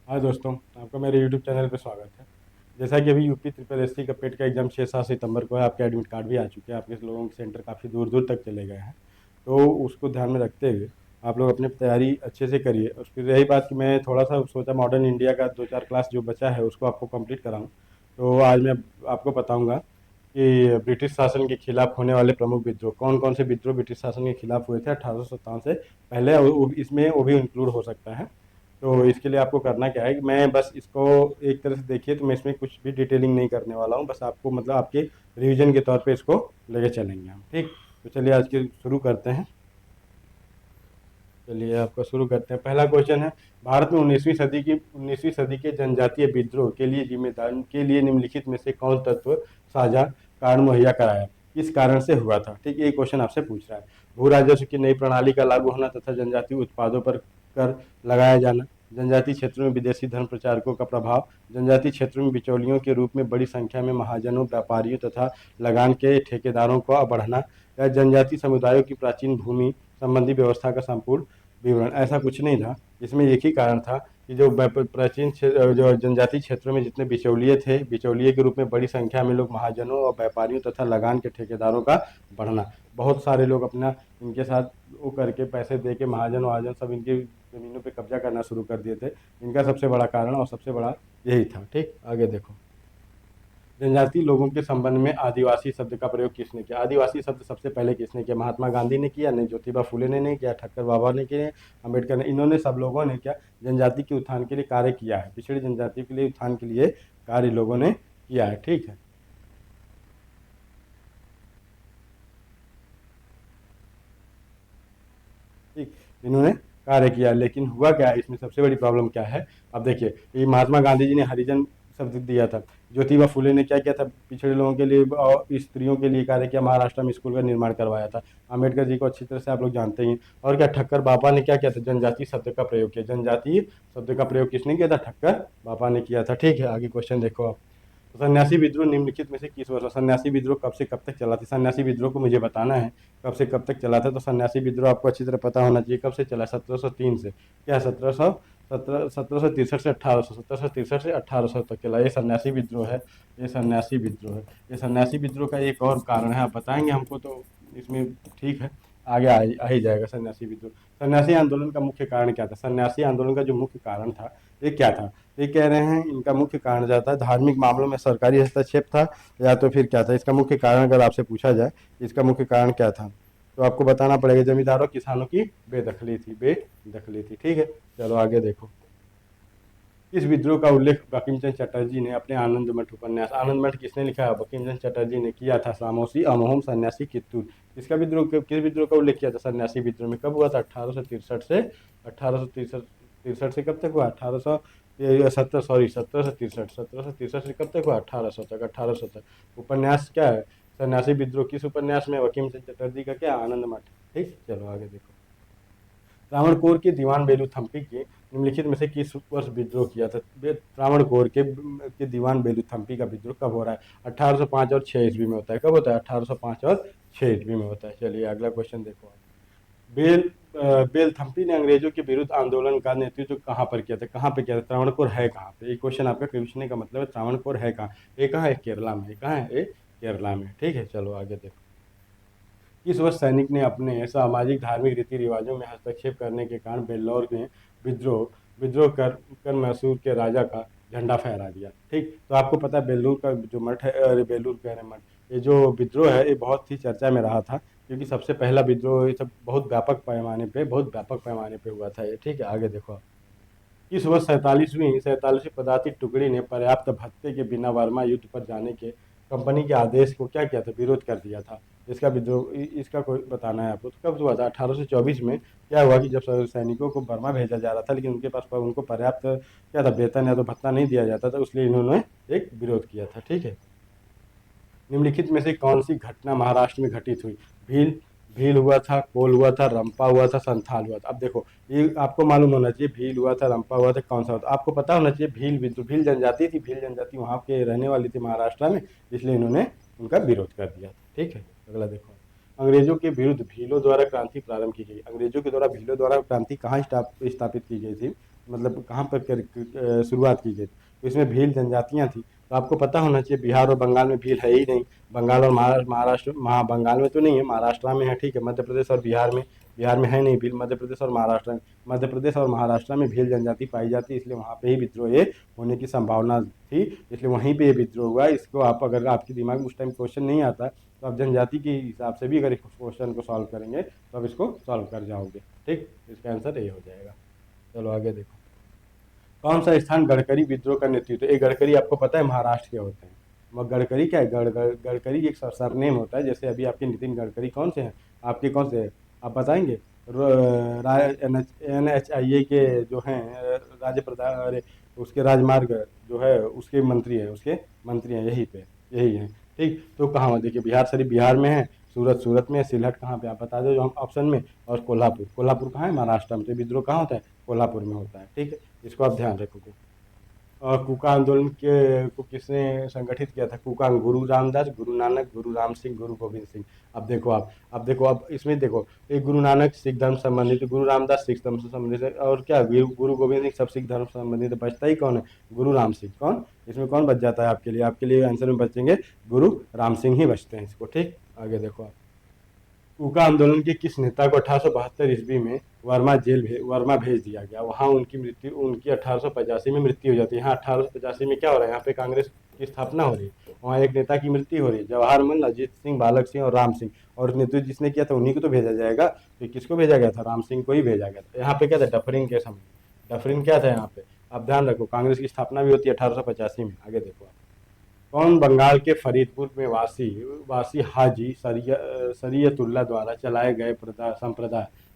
हाँ दोस्तों, आपका मेरे यूट्यूब चैनल पे स्वागत है। जैसा कि अभी यूपी ट्रिपल एससी का पेट का एग्जाम 6-7 सितंबर को है, आपके एडमिट कार्ड भी आ चुके हैं। आपके लोगों के सेंटर काफ़ी दूर दूर तक चले गए हैं, तो उसको ध्यान में रखते हुए आप लोग अपनी तैयारी अच्छे से करिए। और फिर रही बात कि मैं थोड़ा सा सोचा मॉडर्न इंडिया का 2-4 क्लास जो बचा है उसको आपको कंप्लीट कराऊँ। तो आज मैं आपको बताऊँगा कि ब्रिटिश शासन के खिलाफ होने वाले प्रमुख विद्रोह कौन कौन से विद्रोह ब्रिटिश शासन के खिलाफ हुए थे 1857 से पहले, और इसमें वो भी इंक्लूड हो सकता है। तो इसके लिए आपको करना क्या है कि मैं बस इसको एक तरह से देखिए, तो मैं इसमें कुछ भी डिटेलिंग नहीं करने वाला हूँ, बस आपको मतलब आपके रिवीजन के तौर पे इसको लेके चलेंगे हम। ठीक, तो चलिए आज के शुरू करते हैं। चलिए आपका शुरू करते हैं। पहला क्वेश्चन है, भारत में 19वीं सदी के जनजातीय विद्रोह के लिए जिम्मेदार के लिए निम्नलिखित में से कौन तत्व साझा कारण मुहैया कराया, किस कारण से हुआ था। ठीक, ये क्वेश्चन आपसे पूछ रहा है। भू राजस्व की नई प्रणाली का लागू होना तथा जनजातीय उत्पादों पर कर लगाया जाना, जनजातीय क्षेत्रों में विदेशी धन प्रचारकों का प्रभाव, जनजातीय क्षेत्रों में बिचौलियों के रूप में बड़ी संख्या में महाजनों, व्यापारियों तथा लगान के ठेकेदारों का बढ़ना, या जनजातीय समुदायों की प्राचीन भूमि संबंधी व्यवस्था का संपूर्ण विवरण। ऐसा कुछ नहीं था, इसमें एक ही कारण था कि जो जो जनजातीय क्षेत्रों में जितने बिचौलिए थे, बिचौलिए के रूप में बड़ी संख्या में लोग महाजनों और व्यापारियों तथा लगान के ठेकेदारों का बढ़ना। बहुत सारे लोग अपना इनके साथ वो करके पैसे दे के महाजन वहाजन सब इनकी ज़मीनों पे कब्जा करना शुरू कर दिए थे। इनका सबसे बड़ा कारण और सबसे बड़ा यही था। ठीक, आगे देखो। जनजातीय लोगों के संबंध में आदिवासी शब्द का प्रयोग किसने किया। आदिवासी शब्द सबसे पहले किसने किया? महात्मा गांधी ने किया नहीं, ज्योतिबा फुले ने नहीं किया, ठक्कर बाबा ने किया, अम्बेडकर ने। इन्होंने सब लोगों ने क्या जनजाति के उत्थान के लिए कार्य किया है, पिछड़ी जनजाति के लिए उत्थान के लिए कार्य लोगों ने किया है। ठीक है, ठीक, इन्होंने कार्य किया। लेकिन हुआ क्या है, इसमें सबसे बड़ी प्रॉब्लम क्या है? अब देखिए, ये महात्मा गांधी जी ने हरिजन शब्द दिया था। ज्योतिबा फुले ने क्या किया था? पिछड़े लोगों के लिए और स्त्रियों के लिए कार्य किया, महाराष्ट्र में स्कूल का निर्माण करवाया था। अम्बेडकर जी को अच्छी तरह से आप लोग जानते ही हैं। और क्या ठक्कर बाबा ने क्या किया था? जनजाति शब्द का प्रयोग किया। जनजाति शब्द का प्रयोग किसने किया था? ठक्कर बाबा ने किया था। ठीक है, आगे क्वेश्चन देखो आप। तो सन्यासी विद्रोह निम्नलिखित में से किस वर्ष? सन्यासी विद्रोह कब से कब तक चला था? सन्यासी विद्रोह को मुझे बताना है कब से कब तक चला था। तो सन्यासी विद्रोह आपको अच्छी तरह पता होना चाहिए कब से चला। 1703 से। क्या 17तिरसठ से 1800, 17तिरसठ से 1800 तक चला। ये सन्यासी विद्रोह है। ये सन्यासी विद्रोह है। ये सन्यासी विद्रोह का एक और कारण है, आप बताएंगे हमको तो इसमें ठीक है, आगे आ ही जाएगा सन्यासी विद्रोह। सन्यासी आंदोलन का मुख्य कारण क्या था? सन्यासी आंदोलन का जो मुख्य कारण था, ये क्या था? ये कह रहे हैं इनका मुख्य कारण जाता है धार्मिक मामलों में सरकारी हस्तक्षेप था, या तो फिर क्या था? इसका मुख्य कारण अगर आपसे पूछा जाए, इसका मुख्य कारण क्या था, तो आपको बताना पड़ेगा जमींदारों किसानों की बेदखली थी, बेदखली थी। ठीक है, चलो आगे देखो। इस विद्रोह का उल्लेख बंकिम चंद्र चटर्जी ने अपने आनंद मठ उपन्यास, आनंद मठ किसने लिखा है? बंकिम चंद्र चटर्जी ने किया था। सामोसी अमोहम सन्यासी कित्तूर। इसका विद्रोह किस विद्रोह का उल्लेख किया था? सन्यासी विद्रोह में। कब हुआ था? 1863 से 1863, तिरसठ से कब तक हुआ? 1800 सत्रह, सॉरी 17तिरसठ, 17तिरसठ से कब तक हुआ? 1800 तक, 1800 तक। उपन्यास क्या है? सन्यासी विद्रोह। किस उपन्यास में? बंकिम चंद्र चटर्जी का क्या? आनंद मठ। ठीक, चलो आगे देखो। त्रावणकोर के दीवान बेलूथम्पी के निम्नलिखित में से किस वर्ष विद्रोह किया था? त्रावणकोर के दीवान बेलूथम्पी का विद्रोह कब हो रहा है? 1805 और 6 ईस्वी में होता है। कब होता है? 1805 और 6 ईस्वी में होता है। चलिए अगला क्वेश्चन देखो आप। बेल बेलथम्पी ने अंग्रेजों के विरुद्ध आंदोलन का नेतृत्व कहाँ पर किया था? कहाँ पे किया था? त्रावणकोर है कहाँ पे? ये क्वेश्चन आपका पूछने का मतलब है त्रावणकोर है कहाँ? ये कहाँ है? केरला में। ये कहाँ है? ये केरला में। ठीक है, चलो आगे देखो। इस वर्ष सैनिक ने अपने सामाजिक धार्मिक रीति रिवाजों में हस्तक्षेप करने के कारण बेल्लौर में विद्रोह विद्रोह कर मैसूर के राजा का झंडा फहरा दिया। ठीक, तो आपको पता है बेलूर का जो मठ है, अरे बेलूर कह रहे हैं मठ, ये जो विद्रोह है ये बहुत ही चर्चा में रहा था, क्योंकि सबसे पहला विद्रोह ये सब बहुत व्यापक पैमाने पे हुआ था ये। ठीक है, आगे देखो आप। इस वर्ष 47वीं पदातिक टुकड़ी ने पर्याप्त भत्ते के बिना वर्मा युद्ध पर जाने के कंपनी के आदेश को क्या किया था? विरोध कर दिया था। इसका विद्रोह इसका कोई बताना है आपको। तो कब हुआ था? 1824 में। क्या हुआ कि जब सैनिकों को बर्मा भेजा जा रहा था, लेकिन उनके पास उनको पर्याप्त क्या था? वेतन या तो भत्ता नहीं दिया जाता था, इसलिए इन्होंने एक विरोध किया था। ठीक है, निम्नलिखित में से कौन सी घटना महाराष्ट्र में घटित हुई? भील भील हुआ था, कोल हुआ था, रंपा हुआ था, संथाल हुआ था। अब देखो, ये आपको मालूम होना चाहिए भील हुआ था, रंपा हुआ था, कौन सा हुआ था। आपको पता होना चाहिए भील विद्रोह, भील जनजाति थी, भील जनजाति वहाँ के रहने वाली थी महाराष्ट्र में, इसलिए इन्होंने उनका विरोध कर दिया था। ठीक है, अगला देखो। अंग्रेजों के विरुद्ध भीलों द्वारा क्रांति प्रारंभ की गई। अंग्रेजों के द्वारा भीलों द्वारा क्रांति कहाँ स्थापित की गई थी? मतलब कहाँ पर शुरुआत की गई, तो इसमें भील जनजातियाँ थी। तो आपको पता होना चाहिए बिहार और बंगाल में भील है ही नहीं। बंगाल और महाराष्ट्र, बंगाल में तो नहीं है, महाराष्ट्र में है, ठीक है। मध्य प्रदेश और बिहार में है नहीं भील। मध्य प्रदेश और महाराष्ट्र में, मध्य प्रदेश और महाराष्ट्र में भील जनजाति पाई जाती है, इसलिए वहाँ पे ही विद्रोह ये होने की संभावना थी, इसलिए वहीं पे ये विद्रोह हुआ। इसको आप, अगर आपके दिमाग में उस टाइम क्वेश्चन नहीं आता, तो आप जनजाति के हिसाब से भी अगर इस क्वेश्चन को सॉल्व करेंगे तो आप इसको सॉल्व कर जाओगे, ठीक। इसका आंसर ये हो जाएगा। चलो आगे देखो। कौन सा स्थान गडकरी विद्रोह का नेतृत्व, ये गडकरी आपको पता है महाराष्ट्र के होते हैं। मगर गडकरी क्या है, गडकरी एक सरनेम होता है। जैसे अभी आपके नितिन गडकरी कौन से हैं, आपके कौन से हैं, आप बताएंगे। NHAI के जो हैं राज्य प्रधान, अरे उसके राजमार्ग जो है उसके मंत्री है, यही पे, यही है, ठीक। तो कहाँ हुआ, देखिए बिहार शरीफ बिहार में है, सूरत में है, सिलहट कहाँ पे आप बता दो जो हम ऑप्शन में, और कोल्हापुर कहाँ है, महाराष्ट्र में। तो विद्रोह कहाँ होता है, कोल्हापुर में होता है, ठीक है। इसको आप ध्यान रखोगे। और कूका आंदोलन के को किसने संगठित किया था, कूका, गुरु रामदास, गुरु नानक, गुरु राम सिंह, गुरु गोविंद सिंह। अब इसमें देखो, एक गुरु नानक सिख धर्म से संबंधित है, गुरु रामदास सिख धर्म से संबंधित है, और क्या गुरु गोविंद सिंह सब सिख धर्म से संबंधित है। बचता ही कौन है, गुरु राम सिंह। कौन इसमें कौन बच जाता है आपके लिए आंसर में बचेंगे गुरु राम सिंह ही बचते हैं इसको, ठीक। आगे देखो आप, कूका आंदोलन के किस नेता को 1872 ईस्वी में वर्मा भेज दिया गया, वहां उनकी 1885 में मृत्यु हो जाती है। यहाँ 1885 में क्या हो रहा है, यहाँ पे कांग्रेस की स्थापना हो रही है, वहाँ एक नेता की मृत्यु हो रही है, जवाहरलाल, अजीत सिंह, बालक सिंह और राम सिंह। और नेतृत्व जिसने किया था उन्हीं को तो भेजा जाएगा, तो किसको भेजा गया था, राम सिंह को ही भेजा गया था। यहाँ पे क्या था, डफरिंग के समय, डफरिंग क्या था यहाँ पे, आप ध्यान रखो। कांग्रेस की स्थापना भी होती है 1885 में। आगे देखो आप, कौन बंगाल के फरीदपुर में वासी हाजी शरीयतुल्लाह द्वारा चलाए गए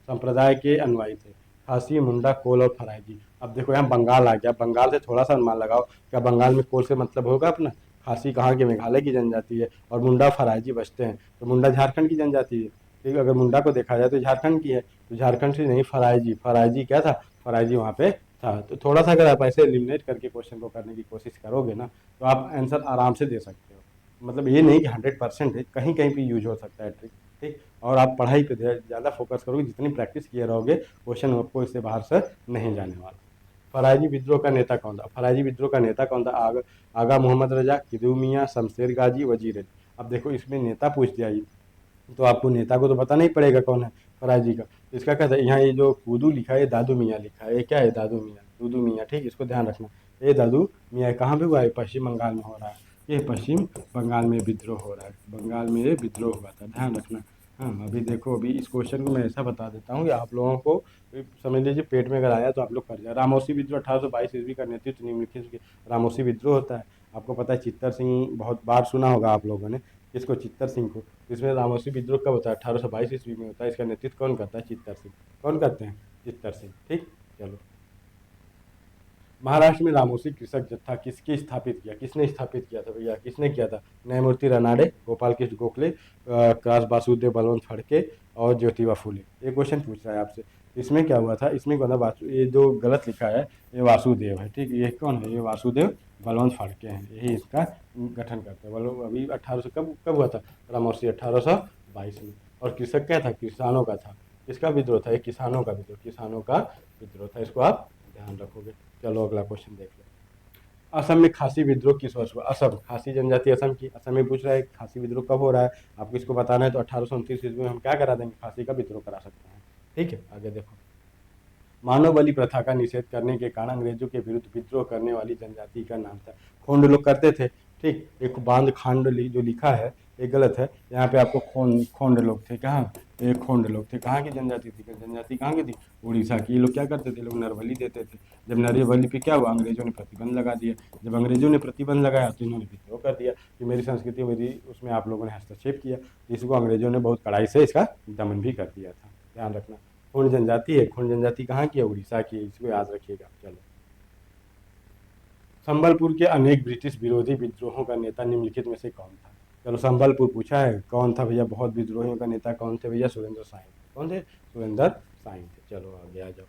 संप्रदाय के अनुयायी थे, खासी, मुंडा, कोल और फराइजी। अब देखो यहाँ बंगाल आ गया, बंगाल से थोड़ा सा अनुमान लगाओ, क्या बंगाल में कोल से मतलब होगा अपना, खासी कहाँ के, मेघालय की जनजाति है, और मुंडा फराइजी बचते हैं, तो मुंडा झारखंड की जनजाति है, ठीक। अगर मुंडा को देखा जाए तो झारखंड की है, तो झारखंड से नहीं, फराइजी क्या था, फराइजी वहाँ पे था। तो थोड़ा सा अगर आप ऐसे एलिमिनेट करके क्वेश्चन को करने की कोशिश करोगे ना, तो आप आंसर आराम से दे सकते हो। मतलब ये नहीं कि 100% है, कहीं कहीं पे यूज हो सकता है ट्रिक, ठीक। और आप पढ़ाई पे ज़्यादा फोकस करोगे, जितनी प्रैक्टिस किए रहोगे, क्वेश्चन आपको इससे बाहर से नहीं जाने वाला। फराइजी विद्रोह का नेता कौन था, आगा मोहम्मद रजा, किदू मियाँ, शमशेर गाजी, वजीर अली। अब देखो इसमें नेता पूछ दिया, तो आपको नेता को तो पता नहीं पड़ेगा कौन है फराजी का। इसका क्या था, यहाँ ये जो कूदू लिखा है, दादू मियाँ लिखा है, ये क्या है, दूदू मियाँ, ठीक। इसको ध्यान रखना। ये दादू मियाँ कहाँ पे हुआ है, पश्चिम बंगाल में हो रहा है, ये पश्चिम बंगाल में विद्रोह हो रहा है, बंगाल में ये विद्रोह हुआ था, ध्यान रखना। हाँ, अभी देखो, अभी इस क्वेश्चन को मैं ऐसा बता देता हूँ कि आप लोगों को समझ लीजिए पेट में अगर आया तो आप लोग कर जाए। रामोसी विद्रोह 1822 ईस्वी का नेतृत्व निम्नलिखित रामोसी विद्रोह होता है। आपको पता है चित्तर सिंह, बहुत बार सुना होगा आप लोगों ने, किसको, चित्तर सिंह को। इसमें रामोसी विद्रोह कब होता है, 1822 ईस्वी में होता है। इसका नेतृत्व कौन करता है, चित्तर सिंह। कौन करते हैं, चित्तर सिंह, ठीक। चलो, महाराष्ट्र में रामोसी कृषक जत्था किसने स्थापित किया था भैया, किसने किया था, न्यायमूर्ति रनाडे, गोपाल कृष्ण गोखले, काश बासुदेव बलवंत फड़के और ज्योतिबा फूले। ये क्वेश्चन पूछ रहा है आपसे। इसमें क्या हुआ था, इसमें ये जो गलत लिखा है, ये वासुदेव है, ठीक। ये कौन है, ये वासुदेव बलवंत फड़के हैं, यही इसका गठन करते हैं। बोलो अभी 1800 कब कब हुआ था, रामोसी 1822 में। और कृषक क्या था, किसानों का था। किसका विद्रोह था, ये किसानों का विद्रोह था। इसको आप ध्यान रखोगे। चलो अगला क्वेश्चन देख लो। असम में खासी विद्रोह किस वर्ष हुआ, असम, खासी जनजाति असम में पूछ रहा है, खासी विद्रोह कब हो रहा है, आपको इसको बताना है। तो 1829 ईस्वी में हम क्या करा देंगे, खासी का विद्रोह करा सकते हैं, ठीक है। आगे देखो, मानव बलि प्रथा का निषेध करने के कारण अंग्रेजों के विरुद्ध विद्रोह करने वाली जनजाति का नाम था, खोंड लोग करते थे, ठीक। एक बांध खांड जो लिखा है ये गलत है, यहाँ पे आपको खोंड लोग थे। कहाँ, ये खोंड लोग थे, कहाँ की जनजाति थी, जनजाति कहाँ की थी, उड़ीसा की। ये लोग क्या करते थे, लोग नरबली देते थे। जब नरबली पे क्या हुआ, अंग्रेजों ने प्रतिबंध लगा दिया। जब अंग्रेजों ने प्रतिबंध लगाया तो इन्होंने विद्रोह कर दिया कि मेरी संस्कृति, मेरी उसमें आप लोगों ने हस्तक्षेप किया। इसको अंग्रेजों ने बहुत कड़ाई से इसका दमन भी कर दिया था, ध्यान रखना। खोंड जनजाति है, खोंड जनजाति कहाँ की है, उड़ीसा की है, इसको याद रखिएगा। चलो, संबलपुर के अनेक ब्रिटिश विरोधी विद्रोहों का नेता निम्नलिखित में से कौन था। चलो, संबलपुर पूछा है, कौन था भैया, बहुत विद्रोहियों का नेता कौन थे भैया, सुरेंद्र साइन। कौन थे, सुरेंद्र साइन थे। चलो आगे आ जाओ।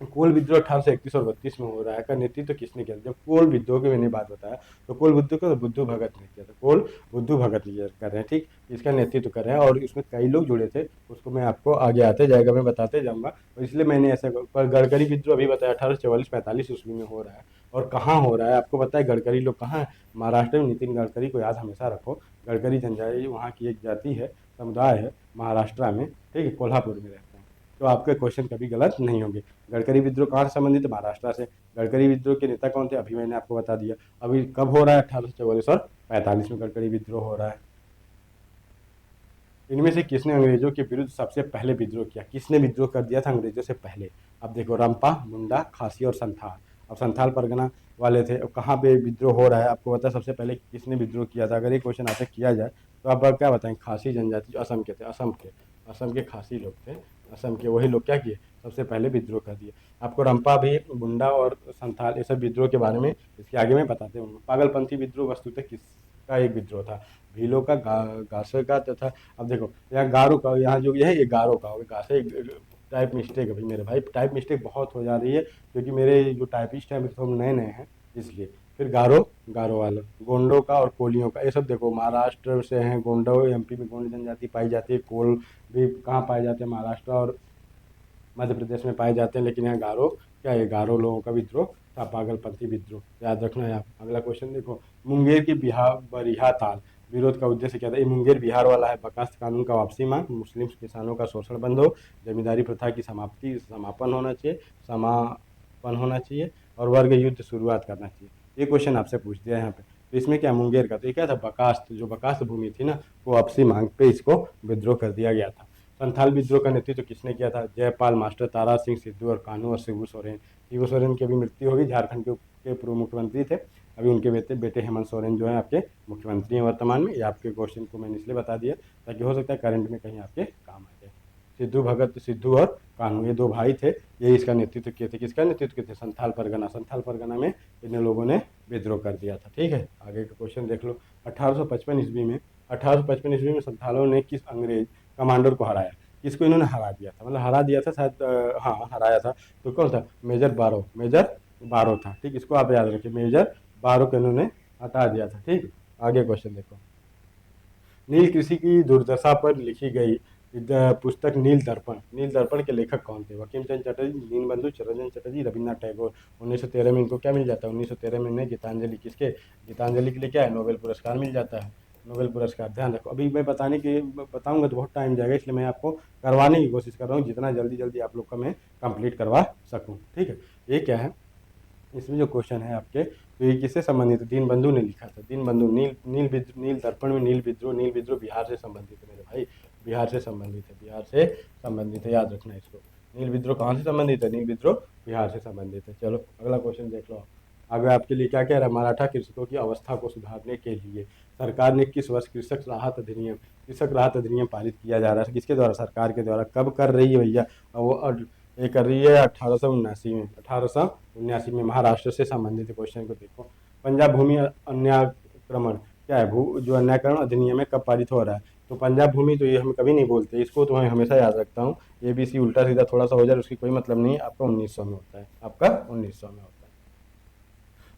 कोल विद्रोह 1831 और 32 में हो रहा है, का नेतृत्व तो किसने किया? जब कोल विद्रोह की मैंने बात बताया तो कोल विद्रोह को तो बुद्धू भगत ने किया था। कोल बुद्धू भगत ये कर रहे हैं, ठीक, इसका नेतृत्व कर रहे हैं और इसमें कई लोग जुड़े थे, उसको मैं आपको आगे आते जाएगा मैं बताते जाऊंगा, और इसलिए मैंने ऐसा पर गडकरी विद्रोह अभी बताया 1844-45 ईस्वी में हो रहा है। और कहाँ हो रहा है आपको पता है? गडकरी लोग कहाँ है? महाराष्ट्र में। नितिन गडकरी को याद हमेशा रखो। गडकरी जनजाति वहाँ की एक जाति है, समुदाय है महाराष्ट्र में, ठीक है, कोल्हापुर में रहते हैं। तो आपके क्वेश्चन कभी गलत नहीं होंगे। गडकरी विद्रोह कहाँ से संबंधित है? महाराष्ट्र से। गडकरी विद्रोह के नेता कौन थे? अभी मैंने आपको बता दिया। अभी कब हो रहा है? 1844 और 45 में गडकरी विद्रोह हो रहा है। इनमें से किसने अंग्रेजों के विरुद्ध सबसे पहले विद्रोह किया? किसने विद्रोह कर दिया था अंग्रेजों से पहले? अब देखो, रंपा, मुंडा, खासी और संथाल। अब संथाल परगना वाले थे। अब कहाँ पे विद्रोह हो रहा है आपको बता, सबसे पहले किसने विद्रोह किया था? अगर ये क्वेश्चन आपसे किया जाए तो आप क्या बताएं? खासी जनजाति जो असम के थे, असम के खासी लोग थे, असम के वही लोग क्या किए? सबसे पहले विद्रोह कर दिए। आपको रंपा भी, मुंडा और संथाल ये सब विद्रोह के बारे में इसके आगे में बताते हूँ। पागलपंथी विद्रोह वस्तुतः किसका एक विद्रोह था? भीलों का, गासर का तथा, अब देखो यहाँ गारो का, यहाँ जो ये है ये गारो का होगा, गासे टाइप मिस्टेक अभी मेरे भाई, टाइप मिस्टेक बहुत हो जा रही है क्योंकि मेरे जो टाइपिस्ट हैं तो हम नए नए हैं इसलिए। फिर गारो, गारो वाला, गोंडों का और कोलियों का, ये सब देखो महाराष्ट्र से हैं। गोंडो एमपी में गोंड जनजाति पाई जाती है। कोल भी कहाँ पाए जाते हैं? महाराष्ट्र और मध्य प्रदेश में पाए जाते हैं। लेकिन यहाँ गारो क्या है? गारो लोगों का विद्रोह था, पागलपंथी विद्रोह, याद रखना है आप। अगला क्वेश्चन देखो, मुंगेर की बिहार बरिहा ताल विरोध का उद्देश्य क्या था? ये मुंगेर बिहार वाला है। बर्खास्त कानून का वापसी मांग, मुस्लिम किसानों का शोषण बंद हो, जमींदारी प्रथा की समापन होना चाहिए, समापन होना चाहिए, और वर्ग युद्ध शुरुआत करना चाहिए। ये क्वेश्चन आपसे पूछ दिया यहाँ पे। तो इसमें क्या मुंगेर का, तो ये क्या था? बर्खास्त, जो बर्खास्त भूमि थी ना, वो वापसी मांग पे इसको विद्रोह कर दिया गया था। संथाल विद्रोह का नेतृत्व किसने किया था? जयपाल, मास्टर तारा सिंह, सिद्धू और कानू और शिबू सोरेन। शिबू सोरेन की अभी मृत्यु होगी, झारखंड के पूर्व मुख्यमंत्री थे। अभी उनके बेटे हेमंत सोरेन जो है आपके मुख्यमंत्री हैं वर्तमान में। ये आपके क्वेश्चन को मैंने इसलिए बता दिया ताकि हो सकता है करंट में कहीं आपके काम आ जाए। सिद्धू भगत, सिद्धू और कानू ये दो भाई थे, ये इसका नेतृत्व किए थे। किसका नेतृत्व किए थे? संथाल परगना। संथाल परगना में इन लोगों ने विद्रोह कर दिया था, ठीक है। आगे का क्वेश्चन देख लो। 1855 ईस्वी में 1855 ईस्वी में संथालों ने किस अंग्रेज कमांडर को हराया? किसको इन्होंने हरा दिया था? मतलब हरा दिया था शायद, हाँ हराया था। तो कौन था? मेजर बारो, मेजर बारो था, ठीक। इसको आप याद रखिए, मेजर बारो को इन्होंने हटा दिया था, ठीक। आगे क्वेश्चन देखो, नील कृषि की दुर्दशा पर लिखी गई पुस्तक नील दर्पण, नील दर्पण के लेखक कौन थे? बंकिम चंद्र चटर्जी, दीनबंधु, चित्तरंजन चटर्जी, रविन्द्रनाथ टैगोर। 1913 में इनको क्या मिल जाता है? 1913 में इन्हें गीतांजलि, किसके? गीतांजलि के लिए क्या है? नोबेल पुरस्कार मिल जाता है। नोबेल पुरस्कार, ध्यान रखो। अभी मैं बताऊंगा तो बहुत टाइम जाएगा, इसलिए मैं आपको करवाने की कोशिश कर रहा हूँ जितना जल्दी जल्दी आप लोग का मैं कंप्लीट करवा सकूँ, ठीक है। ये क्या है इसमें जो क्वेश्चन है आपके, तो ये किससे संबंधित है? दीनबंधु ने लिखा था। दीनबंधु, नील दर्पण में नील विद्रोह बिहार से संबंधित है मेरे भाई, बिहार से संबंधित है, बिहार से संबंधित है, याद रखना इसको। नील विद्रोह कहाँ से संबंधित है? नील विद्रोह बिहार से संबंधित है। चलो अगला क्वेश्चन देख लो। आगे आपके लिए क्या कह रहा है? मराठा कृषकों की अवस्था को सुधारने के लिए सरकार ने किस वर्ष कृषक राहत अधिनियम पारित किया जा रहा है? किसके द्वारा? सरकार के द्वारा। कब कर रही है भैया? वो ये कर रही है 1879 में। 1879 में महाराष्ट्र से संबंधित क्वेश्चन को देखो। पंजाब भूमि अन्याक्रमण क्या है? जो अन्याकरण अधिनियम है कब पारित हो रहा है? तो पंजाब भूमि, तो ये हम कभी नहीं बोलते इसको, तो मैं हमेशा याद रखता हूँ। ABC उल्टा सीधा थोड़ा सा हो जाए उसकी कोई मतलब नहीं है। आपका 1900 में होता है, आपका 1900 में होता है।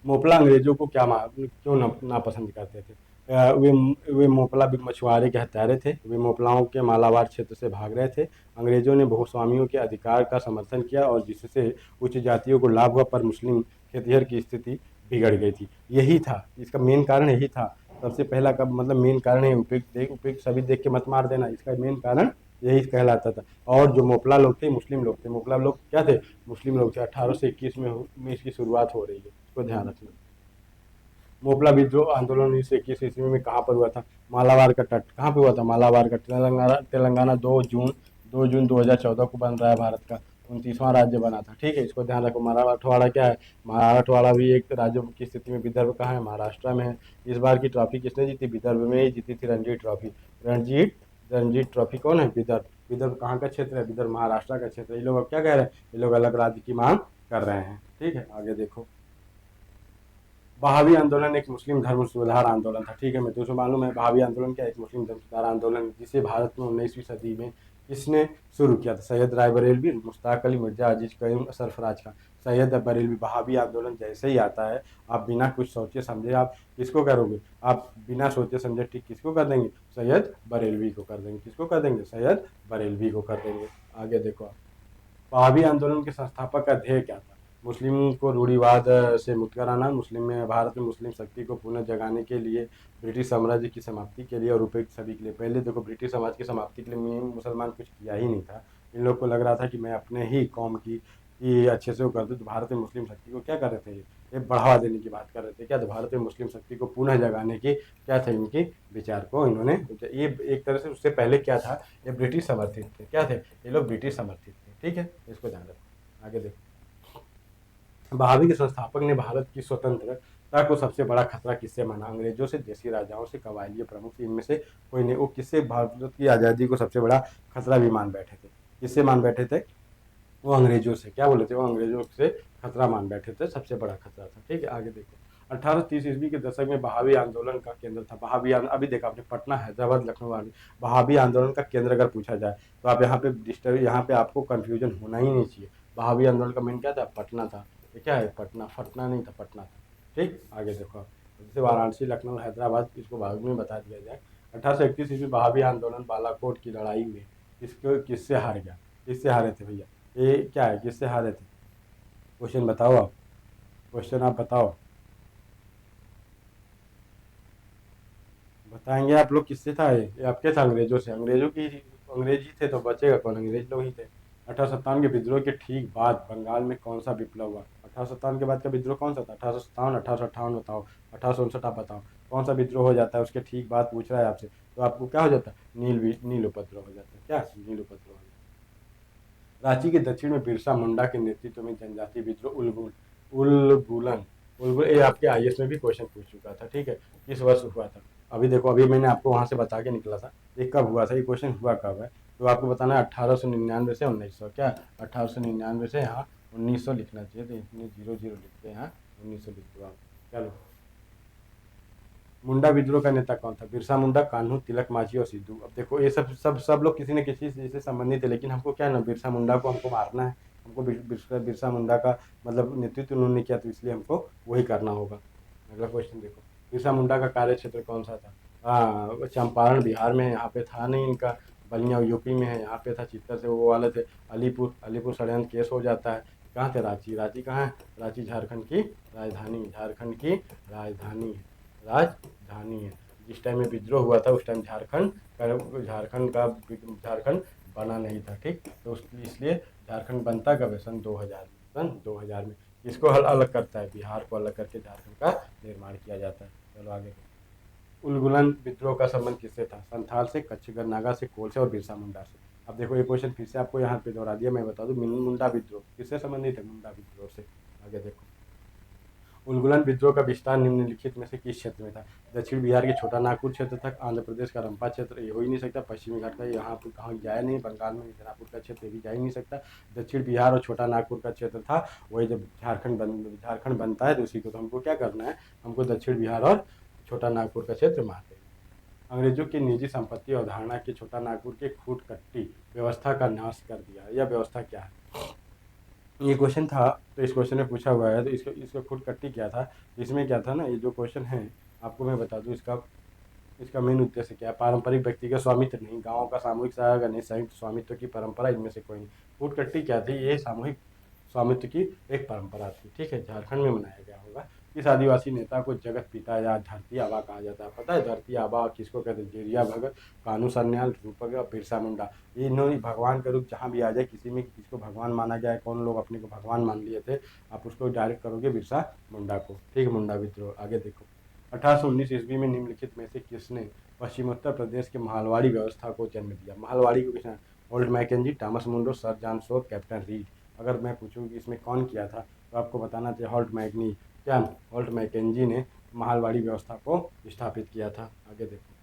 मोपला अंग्रेजों को क्यों नापसंद करते थे? वे मोपला भी मछुआरे के हत्यारे थे। वे मोपलाओं के मालाबार क्षेत्र से भाग रहे थे। अंग्रेजों ने भूस्वामियों के अधिकार का समर्थन किया और जिससे उच्च जातियों को लाभ हुआ, पर मुस्लिम खेतिहर की स्थिति बिगड़ गई थी। यही था इसका मेन कारण, यही था सबसे पहला। कब मतलब मेन कारण है, उपयुक्त सभी देख के मत मार देना, इसका मेन कारण यही कहलाता था। और जो मोपला लोग थे मुस्लिम लोग थे। मोपला लोग क्या थे? मुस्लिम लोग थे। 1821 में इसकी शुरुआत हो रही है, इसको ध्यान रखना। मोपला विद्रोह आंदोलन 1921 ईस्वी में कहाँ पर हुआ था? मालाबार का तट। कहाँ पे हुआ था? मालाबार का, तेलंगाना। 2 जून 2014 को बन रहा है भारत का 29वां राज्य बना था, ठीक है। इसको ध्यान रखो। मराठवाड़ा क्या है? मराठवाड़ा भी एक राज्य की स्थिति में। विदर्भ कहाँ है? महाराष्ट्र में है। इस बार की ट्रॉफी किसने जीती? विदर्भ में ही जीती थी, रणजी ट्रॉफी। रणजी रणजी ट्रॉफी कौन है? विदर्भ। विदर्भ कहाँ का क्षेत्र है? विदर्भ महाराष्ट्र का क्षेत्र है। ये लोग अब क्या कह रहे हैं? ये लोग अलग राज्य की मांग कर रहे हैं, ठीक है। आगे देखो, बहावी आंदोलन एक मुस्लिम धर्म सुधार आंदोलन था, ठीक है। मैं तो मालूम है बहावी आंदोलन क्या है? एक मुस्लिम धर्म सुधार आंदोलन जिसे भारत में 19वीं सदी में किसने शुरू किया था? सैयद राय बरेलवी, मुश्ताक अली, मिर्जा अजीज करीम सरफराज खान। सैयद बरेलवी, वहाबी आंदोलन जैसे ही आता है आप बिना कुछ सोचे समझे आप किसको करोगे? आप बिना सोचे समझे ठीक किसको कर देंगे? सैयद बरेलवी को कर देंगे। किसको कर देंगे? सैयद बरेलवी को कर देंगे। आगे देखो आप, वहाबी आंदोलन के संस्थापक का ध्येय क्या था? मुस्लिम को रूढ़िवाद से मुक्त कराना, मुस्लिम में भारत में मुस्लिम शक्ति को पुनः जगाने के लिए, ब्रिटिश साम्राज्य की समाप्ति के लिए और रुपये की सभी के लिए। पहले देखो ब्रिटिश समाज की समाप्ति के लिए मुसलमान कुछ किया ही नहीं था। इन लोग को लग रहा था कि मैं अपने ही कौम की अच्छे से वो कर दूँ। तो भारत में मुस्लिम शक्ति को क्या कर रहे थे? ये बढ़ावा देने की बात कर रहे थे। क्या? तो भारत में मुस्लिम शक्ति को पुनः जगाने की क्या थे इनकी विचार को इन्होंने, ये एक तरह से उससे पहले क्या था, ये ब्रिटिश समर्थित थे। क्या थे? ये लोग ब्रिटिश समर्थित थे। ठीक है, इसको ध्यान रखो। आगे देखो, बहावी के संस्थापक ने भारत की स्वतंत्रता को सबसे बड़ा खतरा किससे माना? अंग्रेजों से, देशी राजाओं से, कबायली प्रमुख से, इनमें से कोई नहीं। वो किससे भारत की आज़ादी को सबसे बड़ा खतरा भी मान बैठे थे? किससे मान बैठे थे? वो अंग्रेजों से। क्या बोले थे? वो अंग्रेजों से खतरा मान बैठे थे, सबसे बड़ा खतरा था। ठीक है, आगे देखो, 1830 ईस्वी के दशक में बहावी आंदोलन का केंद्र था। अभी देखा आपने, पटना, हैदराबाद, लखनऊ आदि। बहावी आंदोलन का केंद्र अगर पूछा जाए तो आप यहाँ पे आपको कंफ्यूजन होना ही नहीं चाहिए। बहावी आंदोलन का मेन क्या था? पटना था। ये क्या है? पटना। फटना नहीं था, पटना था। ठीक, आगे देखो आप, जैसे वाराणसी, लखनऊ, हैदराबाद, इसको भाग में बता दिया जाए। 1831 ईस्वी बहावी आंदोलन बालाकोट की लड़ाई में किससे हार गया? किससे हारे थे भैया? ये क्या है? किससे हारे थे? क्वेश्चन बताओ आप, क्वेश्चन आप बताओ, बताएंगे आप लोग किससे था? ये आपके था? अंग्रेजों से। अंग्रेज ही थे तो बचेगा कौन? अंग्रेज लोग ही थे। 1857 के विद्रोह के ठीक बाद बंगाल में कौन सा विप्लव हुआ? 1857 के बाद का विद्रोह कौन सा था? 1857, 1858 बताओ, 1859 आप बताओ, कौन सा विद्रोह हो जाता है उसके ठीक बाद पूछ रहा है आपसे? तो आपको क्या हो जाता है? नील उपद्रव हो जाता है। क्या? नील उपद्रव हो जाता है। रांची के दक्षिण में बिरसा मुंडा के नेतृत्व में जनजातीय विद्रोह उलगुलन उलगुल ये आपके आईएएस में भी क्वेश्चन पूछ चुका था। ठीक है, किस वर्ष हुआ था? अभी देखो, अभी मैंने आपको वहां से बता के निकला था। ये कब हुआ था? ये क्वेश्चन हुआ कब है? तो आपको बताना है 1899 से 1900। क्या? 1899 से यहाँ 1900 लिखना चाहिए, तो इतने 00 लिखते हैं यहाँ, 1900 लिख दो आप। चलो, मुंडा विद्रोह का नेता कौन था? बिरसा मुंडा, कान्हू, तिलक मांझी और सिद्धू। अब देखो, ये सब लोग किसी न किसी चीज से संबंधित है, लेकिन हमको क्या है ना, बिरसा मुंडा को हमको मारना है। हमको बिरसा मुंडा का मतलब नेतृत्व उन्होंने किया, तो इसलिए हमको वही करना होगा। अगला क्वेश्चन देखो, बिरसा मुंडा का कार्य क्षेत्र कौन सा था? हाँ, चंपारण बिहार में है, यहाँ पे था नहीं इनका। बलिया यूपी में है, यहाँ पे था। चित्तर से वो वाले थे। अलीपुर षड्यंत्र केस हो जाता है। कहाँ थे? रांची। रांची कहाँ है? रांची झारखंड की राजधानी, झारखंड की राजधानी है, राजधानी है। जिस टाइम में विद्रोह हुआ था उस टाइम झारखंड बना नहीं था। ठीक, तो इसलिए झारखंड बनता कब है? सन 2000 में। सन 2000 में इसको अलग करता है, बिहार को अलग करके झारखंड का निर्माण किया जाता है। चलो आगे। उलगुलन विद्रोह का संबंध किससे था? संथाल से, कच्छगर नागा से, कोल से और बिरसा मुंडा से। अब देखो, ये क्वेश्चन फिर से आपको यहाँ पे दोहरा दिया। मैं बता दूं, मुंडा विद्रोह किससे संबंधित है? मुंडा विद्रोह से। आगे देखो, उलगुलन विद्रोह का विस्तार निम्नलिखित में से किस क्षेत्र में था? दक्षिण बिहार के छोटा नागपुर क्षेत्र तक, आंध्र प्रदेश का रंपा क्षेत्र, ये हो ही नहीं सकता। पश्चिमी घाट का यहाँ पर कहाँ जाया नहीं, बंगाल में मिदनापुर का क्षेत्र भी जा ही नहीं सकता। दक्षिण बिहार और छोटा नागपुर का क्षेत्र था। वही जब झारखंड बनता है तो उसी को तो हमको क्या करना है? हमको दक्षिण बिहार और छोटा नागपुर का क्षेत्र मान लेना। अंग्रेजों की निजी संपत्ति अवधारणा के छोटा नागपुर के खूट कट्टी व्यवस्था का नाश कर दिया। यह व्यवस्था क्या है? ये क्वेश्चन था, तो इस क्वेश्चन में पूछा हुआ है, तो इसका खुद कट्टी क्या था? इसमें क्या था ना, ये जो क्वेश्चन है आपको मैं बता दूं, इसका इसका मेन उद्देश्य क्या है? पारंपरिक व्यक्तिगत स्वामित्व नहीं, गाँव का सामूहिक नहीं, संयुक्त स्वामित्व की परंपरा, इनमें से कोई नहीं। फूट कट्टी क्या थी? ये सामूहिक स्वामित्व की एक परंपरा थी। ठीक है, झारखंड में मनाया गया होगा। इस आदिवासी नेता को जगत पिता या धरती आबा कहा जाता है। पता है धरती आबा किसको कहते हैं? जेरिया भगत, कानू सन्याल, रूपक और बिरसा मुंडा। इन्होंने भगवान का रूप जहाँ भी आ जाए, किसी में किसी को भगवान माना जाए, कौन लोग अपने को भगवान मान लिए थे, आप उसको डायरेक्ट करोगे बिरसा मुंडा को। ठीक है, मुंडा विद्रोह। आगे देखो, 1819 ईस्वी में निम्नलिखित में से किसने पश्चिमोत्तर प्रदेश के मालवाड़ी व्यवस्था को जन्म दिया? मालवाड़ी को किसने? Holt Mackenzie, Thomas Munro, sir John Shore, captain Reid. अगर मैं पूछूँ कि इसमें कौन किया था, तो आपको बताना चाहिए होल्ट मैकेंजी ने मालवाड़ी व्यवस्था को स्थापित किया था। आगे देखो,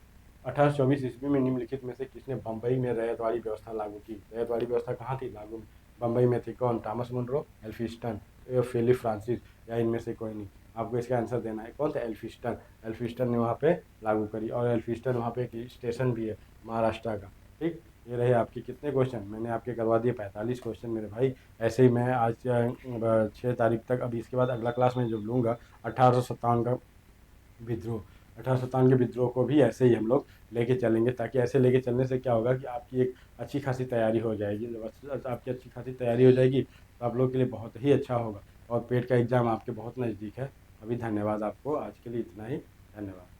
1824 ईस्वी में निम्नलिखित में से किसने बम्बई में रैयतवाड़ी व्यवस्था लागू की? रैयतवाड़ी व्यवस्था कहाँ थी लागू? बम्बई में थी। कौन? Thomas Munro, Elphinstone, Philip Francis, या इनमें से कोई नहीं। आपको इसका आंसर देना है। कौन था? एल्फिस्टन। एल्फिस्टन ने वहाँ पे लागू करी, और एल्फिस्टन वहाँ पे एक स्टेशन भी है महाराष्ट्र का। ठीक, ये रहे आपके कितने क्वेश्चन, मैंने आपके करवा दिए 45 क्वेश्चन मेरे भाई। ऐसे ही मैं आज 6 तारीख तक, अभी इसके बाद अगला क्लास में जब लूँगा 1857 का विद्रोह, 1857 के विद्रोह को भी ऐसे ही हम लोग लेके चलेंगे, ताकि ऐसे लेके चलने से क्या होगा कि आपकी एक अच्छी खासी तैयारी हो जाएगी। जब आपकी अच्छी खासी तैयारी हो जाएगी तो आप लोग के लिए बहुत ही अच्छा होगा। और पेट का एग्ज़ाम आपके बहुत नज़दीक है। अभी धन्यवाद, आपको आज के लिए इतना ही, धन्यवाद।